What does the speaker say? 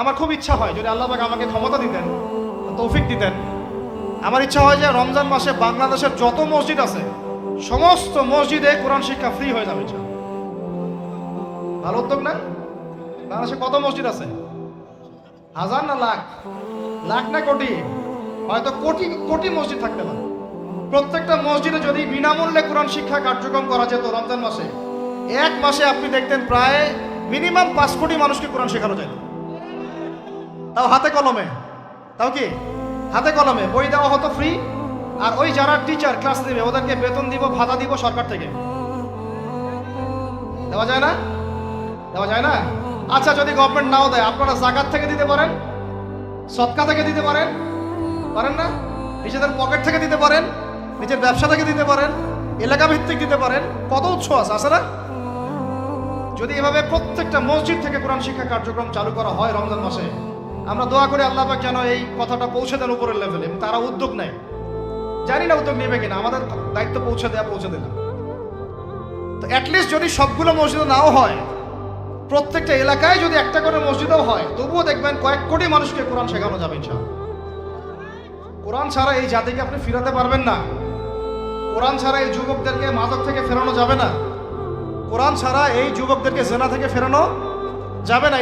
আমার খুব ইচ্ছা হয় যদি আল্লাহ পাক আমাকে ক্ষমতা দিতেন, তৌফিক দিতেন, আমার ইচ্ছা হয় যে রমজান মাসে বাংলাদেশের যত মসজিদ আছে সমস্ত মসজিদে কোরআন শিক্ষা ফ্রি হয়ে যাবে। ভালো উদ্যোগ না? বাংলাদেশে কত মসজিদ আছে? হাজার না লাখ? লাখ না কোটি? হয়তো কোটি কোটি মসজিদ থাকতে পারে। প্রত্যেকটা মসজিদে যদি বিনামূল্যে কোরআন শিক্ষা কার্যক্রম করা যেত রমজান মাসে, এক মাসে আপনি দেখতেন প্রায় মিনিমাম 5 কোটি মানুষকে কোরআন শেখানো যেত। তাও হাতে কলমে। তাও কি হাতে কলমে? বই দেওয়া হতো ফ্রি, আর ওই যারা টিচার ক্লাস নেবে ওদেরকে বেতন দিব, ভাতা দিব সরকার থেকে। দেওয়া যায় না? দেওয়া যায় না? আচ্ছা, যদি গভর্নমেন্ট নাও দেয়, আপনারা জাকাত থেকে দিতে পারেন, সদকা থেকে দিতে পারেন, পারেন না? নিজেদের পকেট থেকে দিতে পারেন, নিজের ব্যবসা থেকে দিতে পারেন, এলাকা ভিত্তিক দিতে পারেন। কত উৎস আছে না? যদি এভাবে প্রত্যেকটা মসজিদ থেকে কোরআন শিক্ষা কার্যক্রম চালু করা হয় রমজান মাসে, আমরা দোয়া করি আল্লাহ পাক যেন এই কথাটা পৌঁছে দেন উপরের লেভেলে, এবং তারা উদ্যোগ নেয়। জানি না উদ্যোগ নেবে কিনা, আমাদের দায়িত্ব পৌঁছে দিলাম। তো অ্যাটলিস্ট যদি সবগুলো মসজিদে নাও হয়, প্রত্যেকটা এলাকায় যদি একটা করে মসজিদও হয়, তবুও দেখবেন কয়েক কোটি মানুষকে কোরআন শেখানো যাবে ইনশাআল্লাহ। কোরআন ছাড়া এই জাতিকে আপনি ফিরাতে পারবেন না। কোরআন ছাড়া এই যুবকদেরকে মাদক থেকে ফেরানো যাবে না। কোরআন ছাড়া এই যুবকদেরকে জেনা থেকে ফেরানো যাবে না।